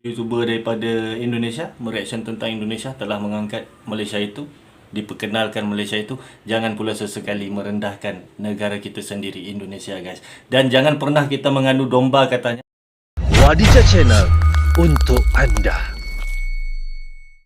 YouTuber daripada Indonesia mereaction tentang Indonesia telah mengangkat Malaysia itu, diperkenalkan Malaysia itu. Jangan pula sesekali merendahkan negara kita sendiri, Indonesia, guys. Dan jangan pernah kita mengadu domba katanya. Wadija Channel untuk anda.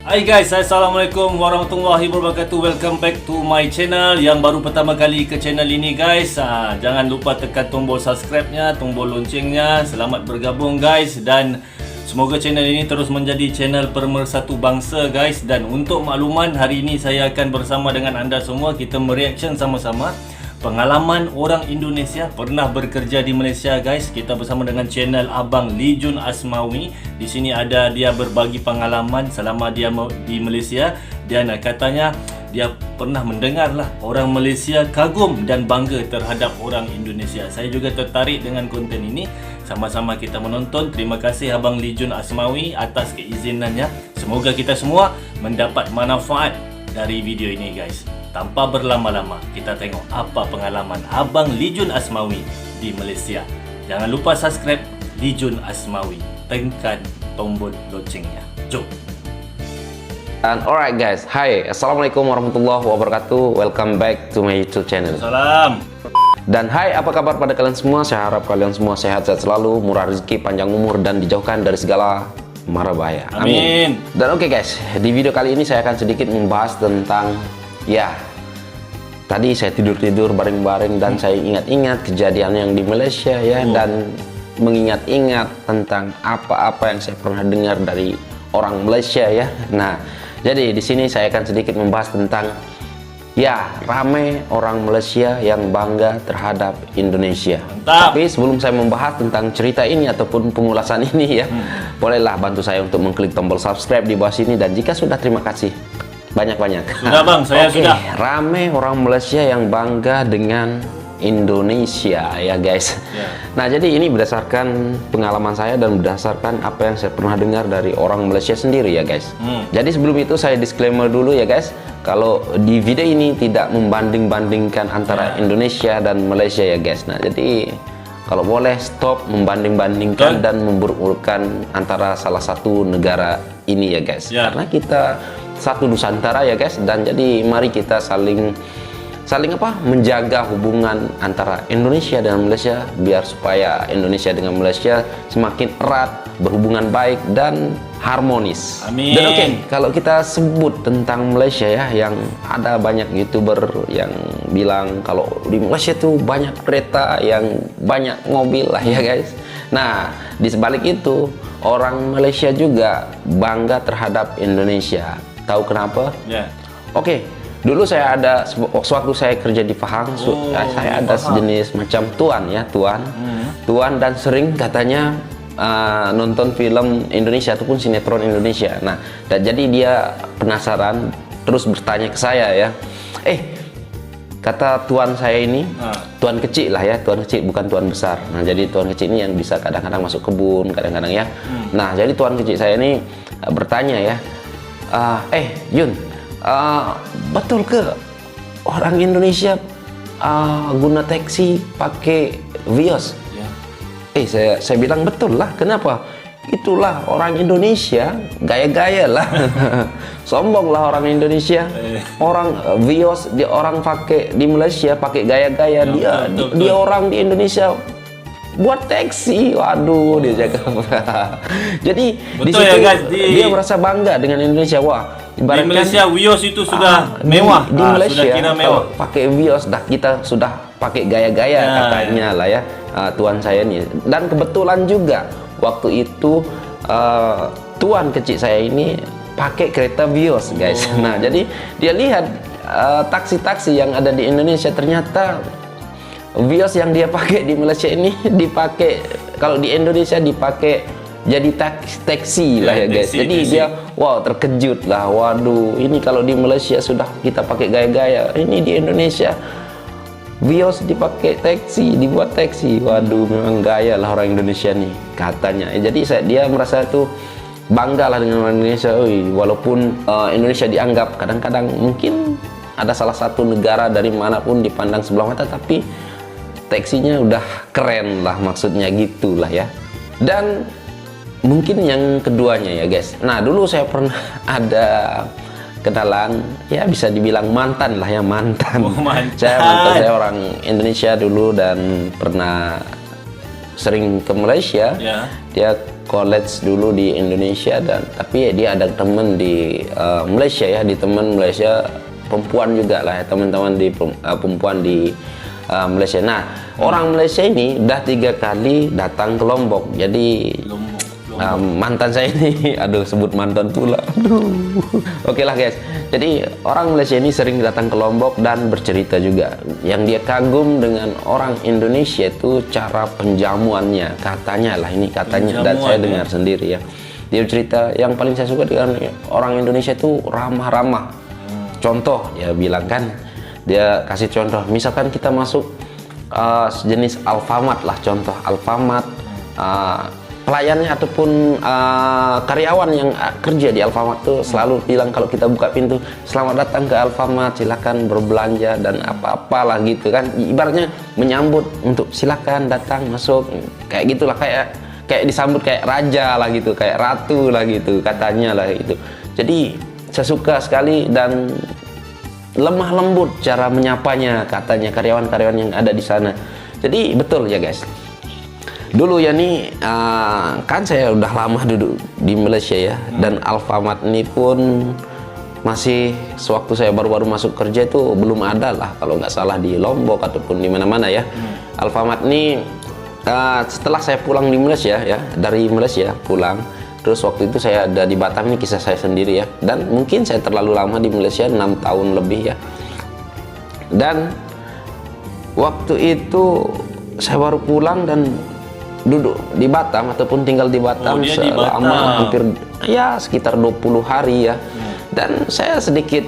Hai guys, Assalamualaikum warahmatullahi wabarakatuh. Welcome back to my channel. Yang baru pertama kali ke channel ini guys, jangan lupa tekan tombol subscribe-nya, tombol loncengnya. Selamat bergabung guys. Dan semoga channel ini terus menjadi channel pemersatu bangsa guys. Dan untuk makluman, hari ini saya akan bersama dengan anda semua, kita mereaction sama-sama pengalaman orang Indonesia pernah bekerja di Malaysia guys. Kita bersama dengan channel Abang Lijun Asmawi. Di sini ada dia berbagi pengalaman selama dia di Malaysia, dan katanya dia pernah mendengar lah orang Malaysia kagum dan bangga terhadap orang Indonesia. Saya juga tertarik dengan konten ini. Sama-sama kita menonton. Terima kasih Abang Lijun Asmawi atas keizinannya. Semoga kita semua mendapat manfaat dari video ini guys. Tanpa berlama-lama, kita tengok apa pengalaman Abang Lijun Asmawi di Malaysia. Jangan lupa subscribe Lijun Asmawi. Tekan tombol loncengnya. Jom. And alright guys, hi, assalamualaikum warahmatullahi wabarakatuh. Welcome back to my YouTube channel. Salam. Dan hai, apa kabar pada kalian semua? Saya harap kalian semua sehat-sehat selalu, murah rezeki, panjang umur, dan dijauhkan dari segala mara bahaya. Amin. Dan oke guys, di video kali ini saya akan sedikit membahas tentang, ya, tadi saya tidur-tidur bareng-bareng dan saya ingat-ingat kejadian yang di Malaysia ya, dan mengingat-ingat tentang apa-apa yang saya pernah dengar dari orang Malaysia ya. Nah, jadi di sini saya akan sedikit membahas tentang, ya, rame orang Malaysia yang bangga terhadap Indonesia. Mantap. Tapi sebelum saya membahas tentang cerita ini ataupun pengulasan ini ya, bolehlah bantu saya untuk mengklik tombol subscribe di bawah sini. Dan jika sudah, terima kasih banyak-banyak. Sudah bang, saya Oke, sudah. rame orang Malaysia yang bangga dengan Indonesia ya guys. Nah, jadi ini berdasarkan pengalaman saya dan berdasarkan apa yang saya pernah dengar dari orang Malaysia sendiri ya guys. Jadi sebelum itu saya disclaimer dulu ya guys, kalau di video ini tidak membanding-bandingkan antara Indonesia dan Malaysia ya guys. Nah, jadi kalau boleh stop membanding-bandingkan dan memburuk-burukkan antara salah satu negara ini ya guys. Karena kita satu Nusantara ya guys, dan jadi mari kita saling apa, menjaga hubungan antara Indonesia dan Malaysia, biar supaya Indonesia dengan Malaysia semakin erat, berhubungan baik dan harmonis. Amin. Dan oke, kalau kita sebut tentang Malaysia ya, yang ada banyak YouTuber yang bilang kalau di Malaysia tuh banyak kereta, yang banyak mobil lah ya guys. Nah, di sebalik itu orang Malaysia juga bangga terhadap Indonesia. Tahu kenapa? Oke, dulu saya ada, sewaktu saya kerja di Pahang, saya ada sejenis macam tuan ya, tuan dan sering katanya nonton film Indonesia ataupun sinetron Indonesia. Nah, dan jadi dia penasaran, terus bertanya ke saya ya, kata tuan saya ini, tuan kecil lah ya, tuan kecil bukan tuan besar. Nah, jadi tuan kecil ini yang bisa kadang-kadang masuk kebun, kadang-kadang ya. Nah, jadi tuan kecil saya ini bertanya ya, Yun, betul ke orang Indonesia guna taksi pakai Vios? Saya bilang betul lah. Kenapa? Itulah orang Indonesia, gaya-gaya lah. Sombong lah orang Indonesia. Orang Vios, dia orang pakai di Malaysia pakai gaya-gaya. Dia orang di Indonesia buat taksi, waduh, dia jaga. Jadi di situ ya guys, dia merasa bangga dengan Indonesia. Wah, di Malaysia Vios itu sudah mewah. Di Malaysia sudah kira mewah. Pakai Vios, dah kita sudah pakai gaya-gaya katanya lah ya, tuan saya ini. Dan kebetulan juga waktu itu tuan kecil saya ini pakai kereta Vios guys. Nah, jadi dia lihat taksi-taksi yang ada di Indonesia, ternyata Vios yang dia pakai di Malaysia ini dipakai, kalau di Indonesia dipakai jadi taksi lah ya guys. Jadi dia wow, terkejut lah. Waduh, ini kalau di Malaysia sudah kita pakai gaya-gaya, ini di Indonesia Vios dipakai taksi, dibuat taksi. Waduh, memang gaya lah orang Indonesia nih katanya. Jadi dia merasa itu bangga lah dengan orang Indonesia. Walaupun Indonesia dianggap kadang-kadang mungkin ada salah satu negara dari manapun dipandang sebelah mata, tapi taksinya udah keren lah, maksudnya gitulah ya. Dan mungkin yang keduanya ya guys. Nah dulu saya pernah ada kenalan, ya bisa dibilang mantan lah ya, mantan. Oh, mantan. Saya orang Indonesia dulu dan pernah sering ke Malaysia. Ya. Dia college dulu di Indonesia dan tapi dia ada temen di Malaysia ya, di teman Malaysia perempuan juga lah ya, teman-teman di perempuan di Malaysia. Nah orang Malaysia ini udah 3 kali datang ke Lombok. Jadi mantan saya ini, aduh sebut mantan pula, aduh. Oke lah guys, jadi orang Malaysia ini sering datang ke Lombok dan bercerita juga. Yang dia kagum dengan orang Indonesia itu cara penjamuannya, katanya lah ini katanya, dan saya dengar sendiri ya. Dia cerita yang paling saya suka dengan orang Indonesia itu ramah-ramah. Contoh, ya bilang kan, dia kasih contoh, misalkan kita masuk jenis Alfamart lah, contoh Alfamart. Pelayannya ataupun karyawan yang kerja di Alfamart tuh selalu bilang kalau kita buka pintu, selamat datang ke Alfamart, silakan berbelanja dan apa-apalah gitu kan, ibaratnya menyambut untuk silakan datang masuk, kayak gitulah, kayak disambut kayak raja lah gitu, kayak ratu lah gitu katanya lah itu. Jadi saya suka sekali dan lemah lembut cara menyapanya katanya karyawan-karyawan yang ada di sana. Jadi betul ya guys. Dulu ya nih, kan saya udah lama duduk di Malaysia ya, dan Alfamart ini pun masih sewaktu saya baru-baru masuk kerja itu belum ada lah, kalau nggak salah di Lombok ataupun di mana-mana ya. Alfamart ini setelah saya pulang di Malaysia ya, dari Malaysia pulang, terus waktu itu saya ada di Batam, ini kisah saya sendiri ya, dan mungkin saya terlalu lama di Malaysia, 6 tahun lebih ya. Dan waktu itu saya baru pulang dan duduk di Batam ataupun tinggal di Batam selama hampir ya sekitar 20 hari ya. Dan saya sedikit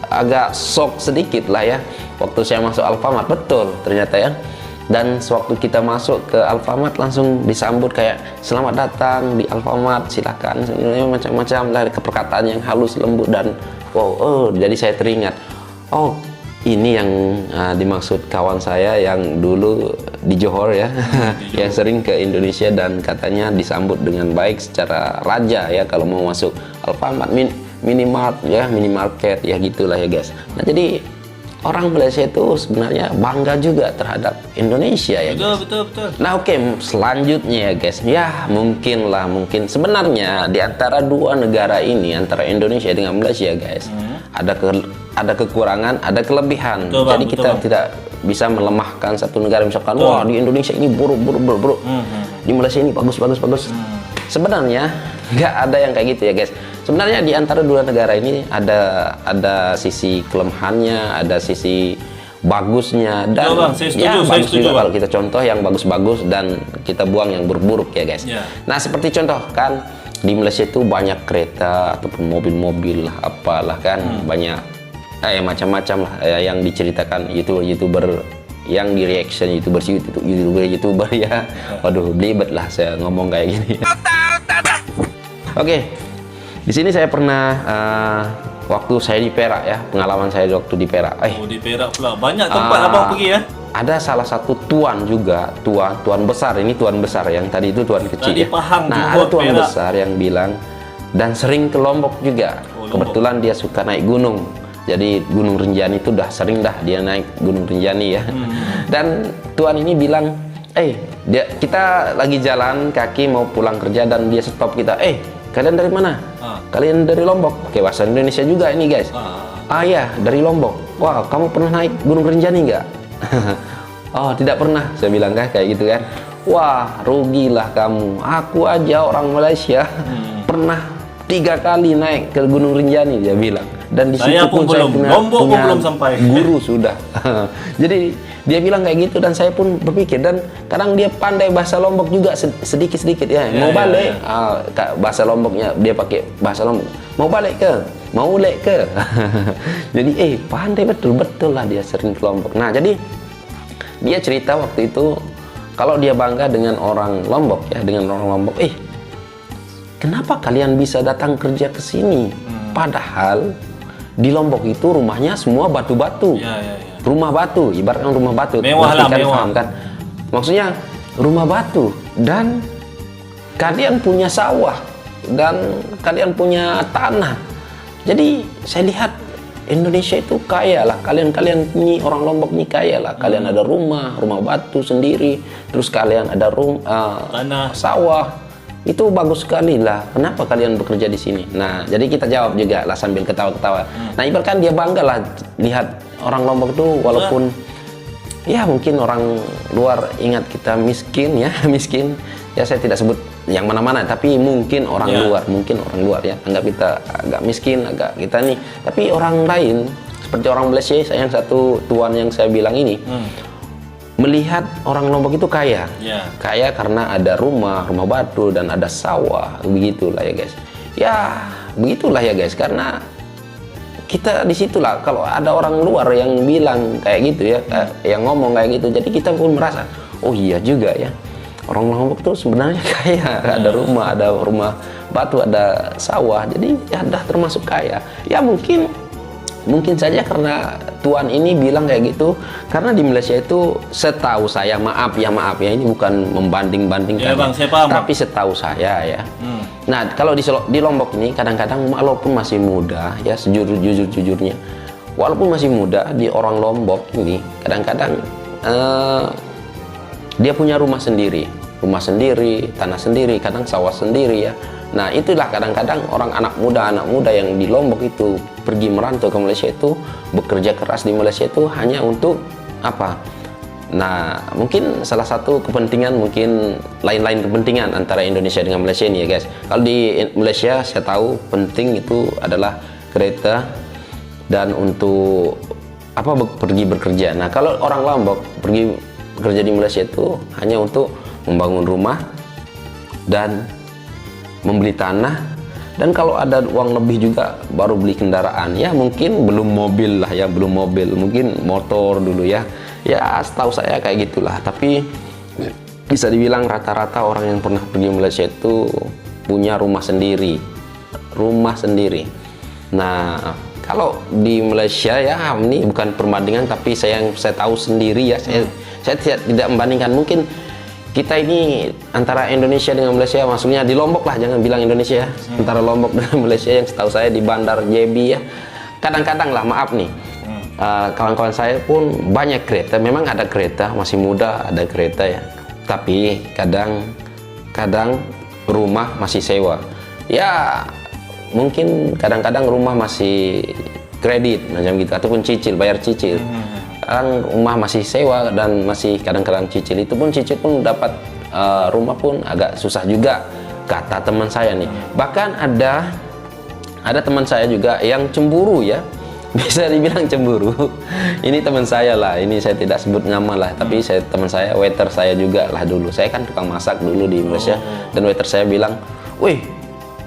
agak shock sedikit lah ya waktu saya masuk Alfamart, betul ternyata ya. Dan sewaktu kita masuk ke Alfamart langsung disambut kayak selamat datang di Alfamart, silakan, macam-macam lah, perkataan yang halus lembut dan wow, jadi saya teringat, oh ini yang dimaksud kawan saya yang dulu di Johor ya, yang sering ke Indonesia dan katanya disambut dengan baik secara raja ya kalau mau masuk Alfamart, minimart ya, minimarket ya gitulah ya guys. Nah jadi orang Malaysia itu sebenarnya bangga juga terhadap Indonesia ya guys. Betul. Nah oke, selanjutnya ya guys, ya mungkin sebenarnya di antara dua negara ini, antara Indonesia dengan Malaysia guys, ada kekurangan, ada kelebihan. Jadi kita tidak bisa melemahkan satu negara, misalkan wah di Indonesia ini buruk, di Malaysia ini bagus. Sebenarnya nggak ada yang kayak gitu ya guys. Sebenarnya di antara dua negara ini ada sisi kelemahannya, ada sisi bagusnya, dan bagus juga kalau kita contoh yang bagus-bagus dan kita buang yang buruk-buruk ya guys. Nah seperti contoh kan di Malaysia itu banyak kereta ataupun mobil-mobil lah, apalah kan, banyak macam-macam lah yang diceritakan YouTuber yang di reaction YouTuber ya. Waduh, belibet lah saya ngomong kayak gini. Oke, di sini saya pernah waktu saya di Perak ya, pengalaman saya waktu di Perak. Di Perak pula banyak tempat abang pergi ya. Ada salah satu tuan juga, tuan besar, ini tuan besar, yang tadi itu tuan kecil ya. Nah ada tuan besar yang bilang dan sering ke Lombok juga. Kebetulan dia suka naik gunung. Jadi Gunung Rinjani itu udah sering dia naik Gunung Rinjani ya. Dan tuan ini bilang, kita lagi jalan kaki mau pulang kerja dan dia stop kita. Kalian dari mana? Kalian dari Lombok. Oke, bahasa Indonesia juga ini guys. Ya dari Lombok. Wah, kamu pernah naik Gunung Rinjani nggak? Oh, tidak pernah. Saya bilang kayak gitu kan. Wah, rugilah kamu. Aku aja orang Malaysia pernah 3 kali naik ke Gunung Rinjani, dia bilang. Dan di situ pun saya punya belum sampai guru sudah. Jadi dia bilang kayak gitu dan saya pun berpikir, dan kadang dia pandai bahasa Lombok juga sedikit-sedikit ya. Mau balik, bahasa Lomboknya dia pakai bahasa Lombok. Mau balik ke? Mau lek ke? Jadi pandai betul lah dia sering ke Lombok. Nah jadi dia cerita waktu itu kalau dia bangga dengan orang Lombok ya, dengan orang Lombok. Kenapa kalian bisa datang kerja ke sini? Padahal di Lombok itu rumahnya semua batu-batu. Rumah batu, ibaratkan rumah batu. Mewah lah, mewah. Paham kan? Maksudnya rumah batu, dan kalian punya sawah dan kalian punya tanah. Jadi saya lihat Indonesia itu kaya lah, kalian ini orang Lombok ini kaya lah, kalian ada rumah batu sendiri, terus kalian ada tanah, sawah, itu bagus sekali lah. Kenapa kalian bekerja di sini? Nah, jadi kita jawab juga lah sambil ketawa-ketawa. Nah, ibaratkan dia bangga lah lihat orang Lombok itu walaupun ya mungkin orang luar ingat kita miskin ya, miskin. Ya saya tidak sebut yang mana-mana, tapi mungkin orang luar ya anggap kita agak miskin, agak kita nih. Tapi orang lain seperti orang Malaysia, saya yang satu tuan yang saya bilang ini melihat orang Lombok itu kaya, kaya karena ada rumah batu dan ada sawah, begitulah ya guys. Ya begitulah ya guys, karena kita disitulah kalau ada orang luar yang bilang kayak gitu ya, yang ngomong kayak gitu, jadi kita pun merasa oh iya juga ya. Orang Lombok tuh sebenarnya kaya, ada rumah batu, ada sawah, jadi ya dah termasuk kaya. Ya mungkin saja karena tuan ini bilang kayak gitu, karena di Malaysia itu setahu saya, maaf ya ini bukan membanding-bandingkan, ya, Bang, saya paham, tapi setahu saya ya. Nah kalau di Lombok ini kadang-kadang walaupun masih muda ya, jujurnya, walaupun masih muda, di orang Lombok ini kadang-kadang dia punya rumah sendiri, tanah sendiri, kadang sawah sendiri ya. Nah itulah kadang-kadang orang anak muda yang di Lombok itu pergi merantau ke Malaysia itu bekerja keras di Malaysia itu hanya untuk apa? Nah mungkin salah satu kepentingan, mungkin lain-lain kepentingan antara Indonesia dengan Malaysia ini ya guys. Kalau di Malaysia saya tahu penting itu adalah kereta dan untuk apa, pergi bekerja. Nah kalau orang Lombok pergi bekerja di Malaysia itu hanya untuk membangun rumah dan membeli tanah, dan kalau ada uang lebih juga baru beli kendaraan. Ya mungkin belum mobil lah ya, mungkin motor dulu ya. Ya setahu saya kayak gitulah. Tapi bisa dibilang rata-rata orang yang pernah pergi Malaysia itu punya rumah sendiri. Nah kalau di Malaysia ya, ini bukan perbandingan, tapi saya tahu sendiri ya, saya tidak membandingkan. Mungkin kita ini antara Indonesia dengan Malaysia, maksudnya di Lombok lah, jangan bilang Indonesia ya, antara Lombok dengan Malaysia, yang setahu saya di Bandar JB ya, kadang-kadang lah, maaf nih, kawan-kawan saya pun banyak kereta, memang ada kereta, masih muda ada kereta ya, tapi kadang rumah masih sewa ya. Mungkin kadang-kadang rumah masih kredit macam gitu, ataupun bayar cicil. Kadang rumah masih sewa dan masih kadang-kadang cicil. Itu pun cicil pun dapat rumah pun agak susah juga, kata teman saya nih. Bahkan ada teman saya juga yang cemburu ya, bisa dibilang cemburu. Ini teman saya lah, ini saya tidak sebut nama lah, tapi teman saya, waiter saya juga lah dulu. Saya kan tukang masak dulu di Malaysia, dan waiter saya bilang, "Wih,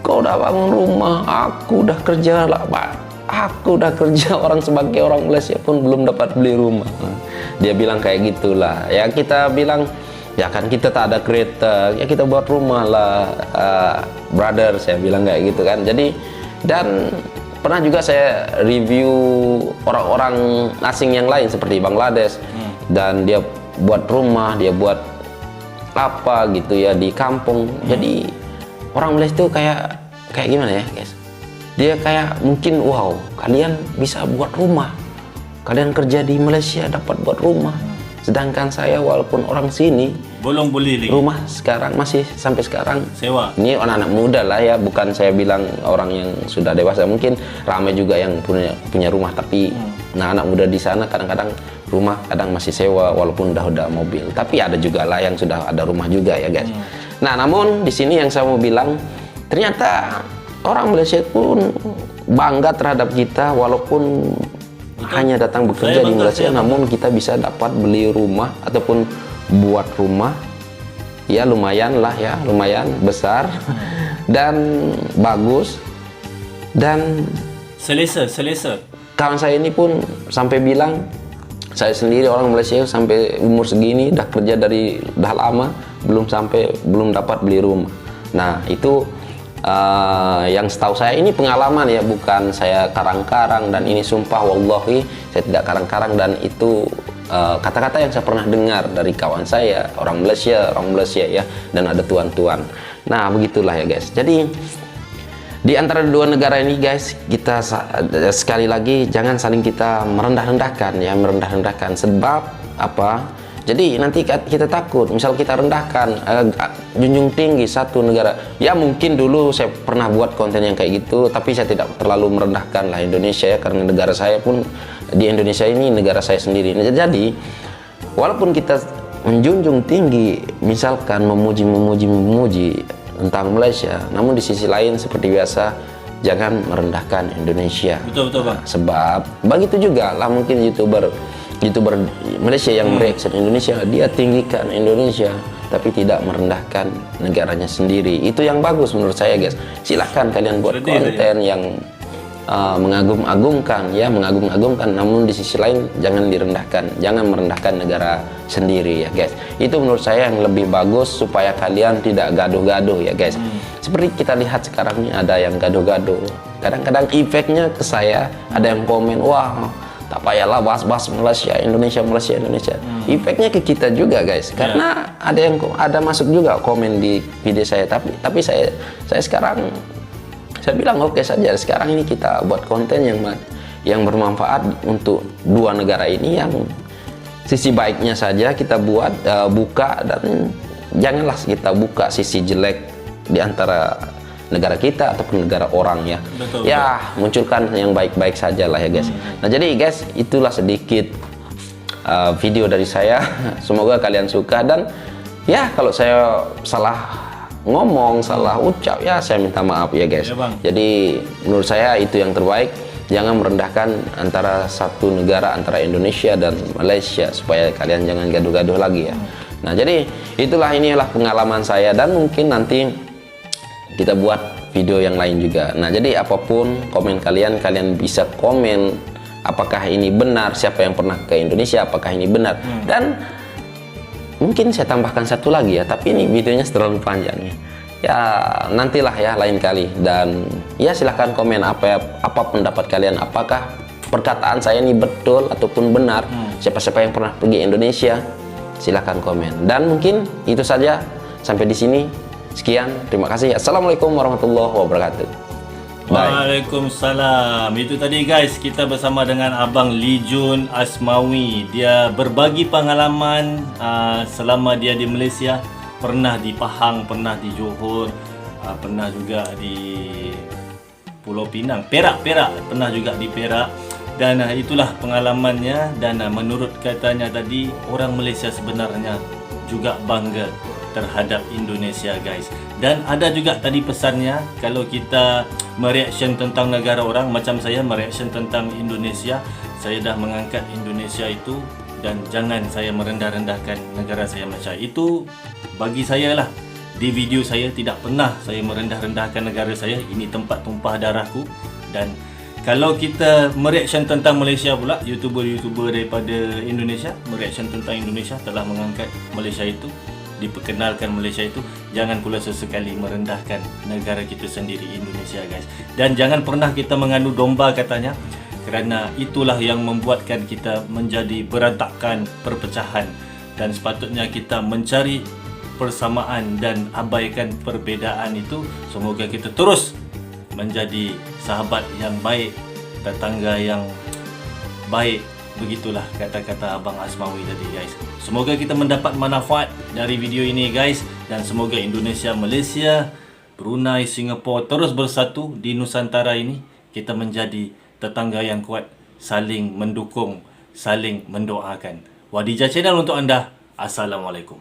kau udah bangun rumah, aku udah kerja lah Pak. Aku udah kerja, orang sebagai orang Malaysia pun belum dapat beli rumah." Dia bilang kayak gitulah. Ya kita bilang, ya kan kita tak ada kereta, ya kita buat rumah lah, brother, saya bilang kayak gitu kan. Jadi, dan pernah juga saya review orang-orang asing yang lain seperti Bangladesh, dan dia buat rumah, dia buat apa gitu ya di kampung. Jadi orang Malaysia itu kayak gimana ya guys, dia kayak mungkin wow, kalian bisa buat rumah, kalian kerja di Malaysia dapat buat rumah, sedangkan saya walaupun orang sini belum beli lagi rumah, sekarang masih sampai sekarang sewa. Ini anak-anak muda lah ya, bukan saya bilang orang yang sudah dewasa, mungkin ramai juga yang punya rumah, tapi anak muda di sana kadang-kadang rumah kadang masih sewa walaupun udah mobil, tapi ada juga lah yang sudah ada rumah juga ya guys. Nah namun di sini yang saya mau bilang, ternyata orang Malaysia pun bangga terhadap kita, walaupun hanya datang bekerja di Malaysia, namun kita bisa dapat beli rumah ataupun buat rumah ya, lumayan lah ya, lumayan besar dan bagus, dan selesa. Kawan saya ini pun sampai bilang, saya sendiri orang Malaysia sampai umur segini dah kerja dah lama, belum dapat beli rumah. Nah itu yang setahu saya, ini pengalaman ya, bukan saya karang-karang, dan ini sumpah wallahi saya tidak karang-karang, dan itu kata-kata yang saya pernah dengar dari kawan saya orang Malaysia ya, dan ada tuan-tuan. Nah, begitulah ya guys. Jadi di antara dua negara ini guys, kita sekali lagi jangan saling kita merendah-rendahkan ya, merendah-rendahkan. Sebab apa? Jadi nanti kita takut, misal kita rendahkan, junjung tinggi satu negara. Ya mungkin dulu saya pernah buat konten yang kayak gitu, tapi saya tidak terlalu merendahkan lah Indonesia ya, karena negara saya pun di Indonesia ini negara saya sendiri. Jadi walaupun kita menjunjung tinggi, misalkan memuji tentang Malaysia, namun di sisi lain seperti biasa jangan merendahkan Indonesia. Betul Bang. Sebab begitu juga lah mungkin youtuber Malaysia yang mereaction Indonesia, dia tinggikan Indonesia tapi tidak merendahkan negaranya sendiri. Itu yang bagus menurut saya guys. Silahkan kalian buat konten yang mengagung-agungkan ya, mengagung-agungkan, namun di sisi lain jangan direndahkan, jangan merendahkan negara sendiri ya guys. Itu menurut saya yang lebih bagus supaya kalian tidak gaduh-gaduh ya guys. Seperti kita lihat sekarang ini ada yang gaduh-gaduh. Kadang-kadang efeknya ke saya, ada yang komen, wah tak payahlah bahas-bahas Malaysia, Indonesia. Efeknya ke kita juga guys, karena ada masuk juga komen di video saya, tapi saya sekarang saya bilang oke saja, sekarang ini kita buat konten yang bermanfaat untuk dua negara ini, yang sisi baiknya saja kita buat, buka, dan janganlah kita buka sisi jelek di antara negara kita ataupun negara orang ya. Betul, ya munculkan yang baik-baik saja lah ya guys. Nah jadi guys, itulah sedikit video dari saya. Semoga kalian suka, dan ya kalau saya salah ngomong, salah ucap ya saya minta maaf ya guys. Ya, Bang. Jadi menurut saya itu yang terbaik. Jangan merendahkan antara satu negara, antara Indonesia dan Malaysia, supaya kalian jangan gaduh-gaduh lagi ya. Nah jadi inilah pengalaman saya, dan mungkin nanti kita buat video yang lain juga. Nah jadi apapun komen kalian bisa komen apakah ini benar, siapa yang pernah ke Indonesia, apakah ini benar. Dan mungkin saya tambahkan satu lagi ya, tapi ini videonya terlalu panjang ya, nantilah ya lain kali. Dan ya silahkan komen apa pendapat kalian, apakah perkataan saya ini betul ataupun benar. Siapa-siapa yang pernah pergi Indonesia silahkan komen. Dan mungkin itu saja, sampai di sini, sekian, terima kasih. Assalamualaikum warahmatullahi wabarakatuh. Waalaikumsalam. Itu tadi guys, kita bersama dengan Abang Lijun Asmawi. Dia berbagi pengalaman selama dia di Malaysia. Pernah di Pahang, pernah di Johor, pernah juga di Pulau Pinang, Perak, pernah juga di Perak. Dan itulah pengalamannya. Dan menurut katanya tadi, orang Malaysia sebenarnya juga bangga terhadap Indonesia guys. Dan ada juga tadi pesannya, kalau kita mereaction tentang negara orang, macam saya mereaction tentang Indonesia, saya dah mengangkat Indonesia itu, dan jangan saya merendah-rendahkan negara saya Malaysia. Itu bagi saya lah, di video saya tidak pernah saya merendah-rendahkan negara saya. Ini tempat tumpah darahku. Dan kalau kita mereaction tentang Malaysia pula, YouTuber daripada Indonesia mereaction tentang Indonesia, telah mengangkat Malaysia itu, diperkenalkan Malaysia itu, jangan pula sesekali merendahkan negara kita sendiri Indonesia guys. Dan jangan pernah kita mengadu domba katanya, kerana itulah yang membuatkan kita menjadi berantakan, perpecahan. Dan sepatutnya kita mencari persamaan dan abaikan perbezaan itu. Semoga kita terus menjadi sahabat yang baik, tetangga yang baik. Begitulah kata-kata Abang Asmawi tadi guys. Semoga kita mendapat manfaat dari video ini guys. Dan semoga Indonesia, Malaysia, Brunei, Singapura terus bersatu di Nusantara ini. Kita menjadi tetangga yang kuat, saling mendukung, saling mendoakan. Wadijah Channel untuk anda. Assalamualaikum.